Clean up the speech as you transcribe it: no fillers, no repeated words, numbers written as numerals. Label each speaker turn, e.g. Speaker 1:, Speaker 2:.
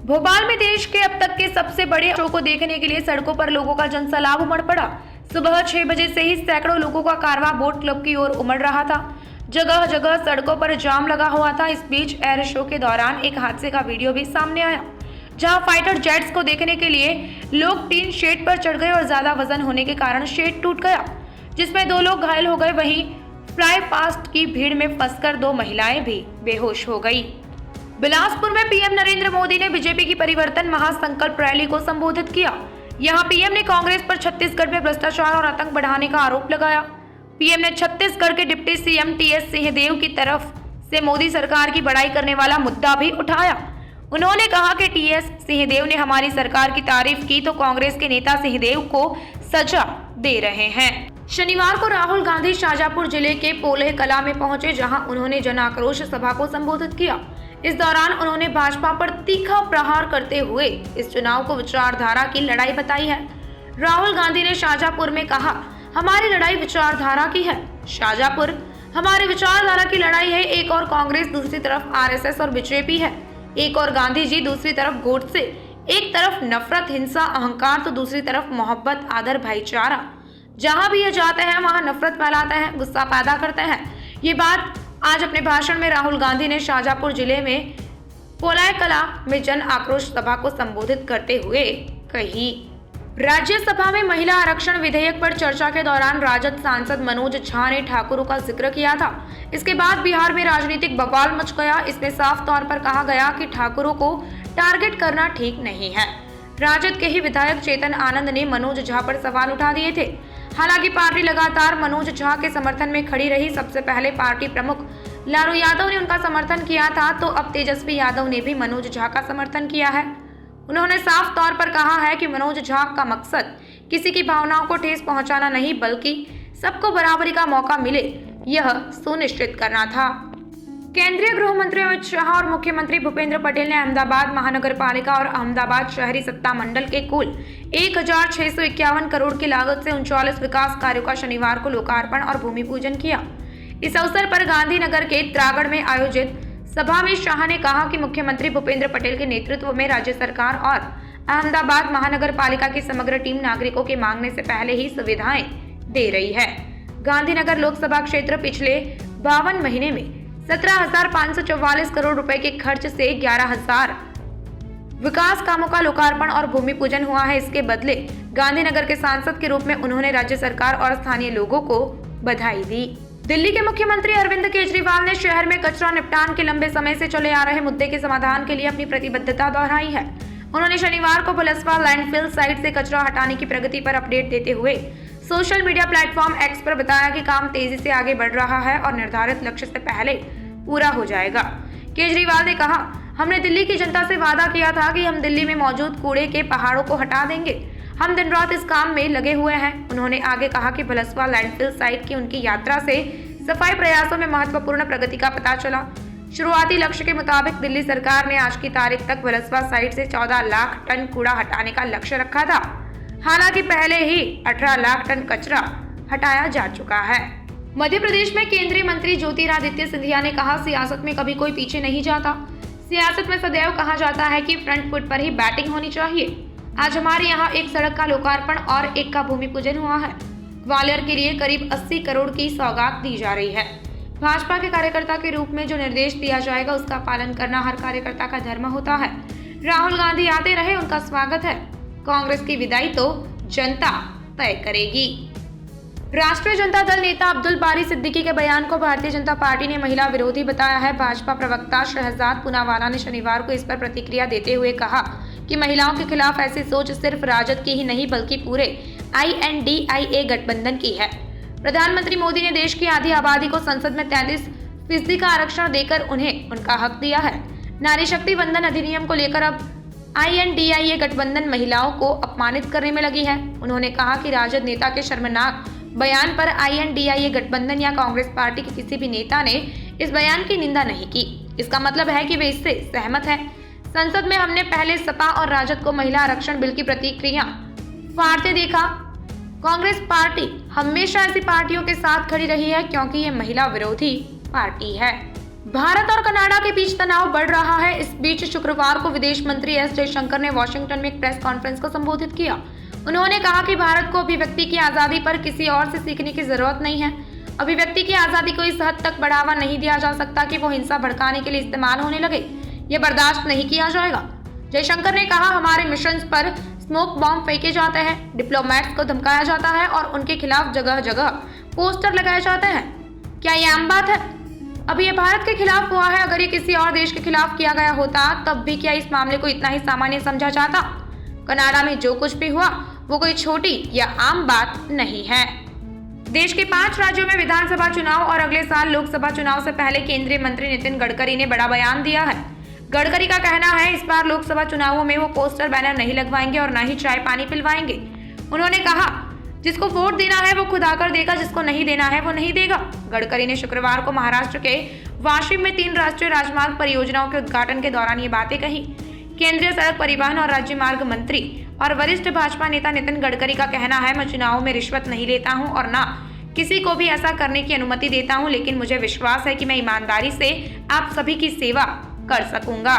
Speaker 1: भोपाल में देश के अब तक के सबसे बड़े शो को देखने के लिए सड़कों पर लोगों का जनसैलाब उमड़ पड़ा। सुबह 6 बजे से ही सैकड़ों लोगों का कारवां बोट क्लब की ओर उमड़ रहा था। जगह जगह सड़कों पर जाम लगा हुआ था। इस बीच एयर शो के दौरान एक हादसे का वीडियो भी सामने आया, जहां फाइटर जेट्स को देखने के लिए लोग टीन शेड पर चढ़ गए और ज्यादा वजन होने के कारण शेड टूट गया, जिसमें 2 लोग घायल हो गए। वहीं फ्लाई पास्ट की भीड़ में फंसकर 2 महिलाएं भी बेहोश हो गई। बिलासपुर में पीएम नरेंद्र मोदी ने बीजेपी की परिवर्तन महासंकल्प रैली को संबोधित किया। यहां पीएम ने कांग्रेस पर छत्तीसगढ़ में भ्रष्टाचार और आतंक बढ़ाने का आरोप लगाया। पीएम ने छत्तीसगढ़ के डिप्टी सीएम टीएस सिंहदेव की तरफ से मोदी सरकार की बड़ाई करने वाला मुद्दा भी उठाया। उन्होंने कहा कि टीएस सिंहदेव ने हमारी सरकार की तारीफ की तो कांग्रेस के नेता सिंहदेव को सजा दे रहे हैं। शनिवार को राहुल गांधी शाजापुर जिले के पोलह कला में पहुंचे, जहां उन्होंने जन आक्रोश सभा को संबोधित किया। इस दौरान उन्होंने भाजपा पर तीखा प्रहार करते हुए इस चुनाव को विचारधारा की लड़ाई बताई है। राहुल गांधी ने शाजापुर में कहा, हमारी लड़ाई विचारधारा की है। शाजापुर हमारी विचारधारा की लड़ाई है। एक और कांग्रेस, दूसरी तरफ आरएसएस और बीजेपी है। एक और गांधी जी, दूसरी तरफ गोडसे। एक तरफ नफरत, हिंसा, अहंकार तो दूसरी तरफ मोहब्बत, आदर, भाईचारा। जहां भी ये जाते हैं वहां नफरत फैलाते हैं, गुस्सा पैदा करते हैं। ये बात आज अपने भाषण में राहुल गांधी ने शाजापुर जिले में पोलय कला में जन आक्रोश सभा को संबोधित करते हुए कही। राज्यसभा में महिला आरक्षण विधेयक पर चर्चा के दौरान राजद सांसद मनोज झा ने ठाकुरों का जिक्र किया था। इसके बाद बिहार में राजनीतिक बवाल मच गया। इसमें साफ तौर पर कहा गया कि ठाकुरों को टारगेट करना ठीक नहीं है। राजद के ही विधायक चेतन आनंद ने मनोज झा पर सवाल उठा दिए थे। हालांकि पार्टी लगातार मनोज झा के समर्थन में खड़ी रही। सबसे पहले पार्टी प्रमुख लालू यादव ने उनका समर्थन किया था, तो अब तेजस्वी यादव ने भी मनोज झा का समर्थन किया है। उन्होंने साफ तौर पर कहा है कि मनोज झा का मकसद किसी की भावनाओं को ठेस पहुंचाना नहीं, बल्कि सबको बराबरी का मौका मिले, यह सुनिश्चित करना था। केंद्रीय गृह मंत्री अमित शाह और मुख्यमंत्री भूपेंद्र पटेल ने अहमदाबाद महानगर पालिका और अहमदाबाद शहरी सत्ता मंडल के कुल 1651 करोड़ की लागत से 39 विकास कार्यों का शनिवार को लोकार्पण और भूमि पूजन किया। इस अवसर पर गांधीनगर के त्रागढ़ में आयोजित सभा में शाह ने कहा कि मुख्यमंत्री भूपेंद्र पटेल के नेतृत्व में राज्य सरकार और अहमदाबाद महानगर पालिका की समग्र टीम नागरिकों के मांगने से पहले ही सुविधाएं दे रही है। गांधीनगर लोकसभा क्षेत्र पिछले 52 महीने में 17,544 करोड़ रुपए के खर्च से 11,000 विकास कामों का लोकार्पण और भूमि पूजन हुआ है। इसके बदले गांधीनगर के सांसद के रूप में उन्होंने राज्य सरकार और स्थानीय लोगों को बधाई दी। दिल्ली के मुख्यमंत्री अरविंद केजरीवाल ने शहर में कचरा निपटान के लंबे समय से चले आ रहे मुद्दे के समाधान के लिए अपनी प्रतिबद्धता दोहराई है। उन्होंने शनिवार को पुलसवा लैंडफिल साइट से कचरा हटाने की प्रगति पर अपडेट देते हुए सोशल मीडिया प्लेटफॉर्म एक्स पर बताया कि काम तेजी से आगे बढ़ रहा है और निर्धारित लक्ष्य से पहले पूरा हो जाएगा। केजरीवाल ने कहा, हमने दिल्ली की जनता से वादा किया था कि हम दिल्ली में मौजूद कूड़े के पहाड़ों को हटा देंगे। हम दिन रात इस काम में लगे हुए हैं। उन्होंने आगे कहा कि भलसवा लैंडफिल साइट की उनकी यात्रा से सफाई प्रयासों में महत्वपूर्ण प्रगति का पता चला। शुरुआती लक्ष्य के मुताबिक दिल्ली सरकार ने आज की तारीख तक भलसवा साइट से 14 लाख टन कूड़ा हटाने का लक्ष्य रखा था। हालांकि पहले ही 18 लाख टन कचरा हटाया जा चुका है। मध्य प्रदेश में केंद्रीय मंत्री ज्योतिरादित्य सिंधिया ने कहा, सियासत में कभी कोई पीछे नहीं जाता। सियासत में सदैव कहा जाता है कि फ्रंट फुट पर ही बैटिंग होनी चाहिए। आज हमारे यहाँ एक सड़क का लोकार्पण और एक का भूमि पूजन हुआ है। ग्वालियर के लिए करीब 80 करोड़ की सौगात दी जा रही है। भाजपा के कार्यकर्ता के रूप में जो निर्देश दिया जाएगा उसका पालन करना हर कार्यकर्ता का धर्म होता है। राहुल गांधी आते रहे, उनका स्वागत है। कांग्रेस की विदाई तो जनता तय करेगी। राष्ट्रीय जनता दल नेता अब्दुल बारी सिद्दीकी के बयान को भारतीय जनता पार्टी ने महिला विरोधी बताया है। भाजपा प्रवक्ता शहजाद पूनावाला ने शनिवार को इस पर प्रतिक्रिया देते हुए कहा कि महिलाओं के खिलाफ ऐसी सोच सिर्फ राजद की ही नहीं बल्कि पूरे INDIA गठबंधन की है। प्रधानमंत्री मोदी ने देश की आधी आबादी को संसद में 33% का आरक्षण देकर उन्हें उनका हक दिया है। नारी शक्ति वंदन अधिनियम को लेकर अब INDIA गठबंधन महिलाओं को अपमानित करने में लगी है। उन्होंने कहा कि राजद नेता के शर्मनाक बयान पर INDIA गठबंधन या कांग्रेस पार्टी के किसी भी नेता ने इस बयान की निंदा नहीं की। इसका मतलब है कि वे इससे सहमत हैं। संसद में हमने पहले सपा और राजद को महिला आरक्षण बिल की प्रतिक्रिया फाड़ते देखा। कांग्रेस पार्टी हमेशा ऐसी पार्टियों के साथ खड़ी रही है क्योंकि ये महिला विरोधी पार्टी है। भारत और कनाडा के बीच तनाव बढ़ रहा है। इस बीच शुक्रवार को विदेश मंत्री एस जयशंकर ने वॉशिंगटन में एक प्रेस कॉन्फ्रेंस को संबोधित किया। उन्होंने कहा कि भारत को अभिव्यक्ति की आजादी पर किसी और से सीखने की जरूरत नहीं है। अभिव्यक्ति की आजादी को इस हद तक बढ़ावा नहीं दिया जा सकता कि वो हिंसा भड़काने के लिए इस्तेमाल होने लगे। ये बर्दाश्त नहीं किया जाएगा। जयशंकर ने कहा, हमारे मिशंस पर स्मोक बॉम्ब फेंके जाते हैं, डिप्लोमेट्स को धमकाया जाता है और उनके खिलाफ जगह जगह पोस्टर लगाए जाते हैं। क्या ये आम बात है? अभी ये भारत के खिलाफ हुआ है। अगर ये किसी और देश के खिलाफ किया गया होता तब भी क्या इस मामले को इतना ही सामान्य समझा जाता? कनाडा में जो कुछ भी हुआ वो कोई छोटी या आम बात नहीं है। देश के 5 राज्यों में विधानसभा चुनाव और अगले साल लोकसभा चुनाव से पहले केंद्रीय मंत्री नितिन गडकरी ने बड़ा बयान दिया है। गडकरी का कहना है, इस बार लोकसभा चुनावों में वो पोस्टर बैनर नहीं लगवाएंगे और न ही चाय पानी पिलवाएंगे। उन्होंने कहा, जिसको वोट देना है वो खुद आकर देगा, जिसको नहीं देना है वो नहीं देगा। गडकरी ने शुक्रवार को महाराष्ट्र के वाशिम में 3 राष्ट्रीय राजमार्ग परियोजनाओं के उद्घाटन के दौरान ये बातें कही। केंद्रीय सड़क परिवहन और राज्य मार्ग मंत्री और वरिष्ठ भाजपा नेता नितिन गडकरी का कहना है, मैं चुनावों में रिश्वत नहीं लेता हूं और ना किसी को भी ऐसा करने की अनुमति देता हूं, लेकिन मुझे विश्वास है कि मैं ईमानदारी से आप सभी की सेवा कर सकूंगा।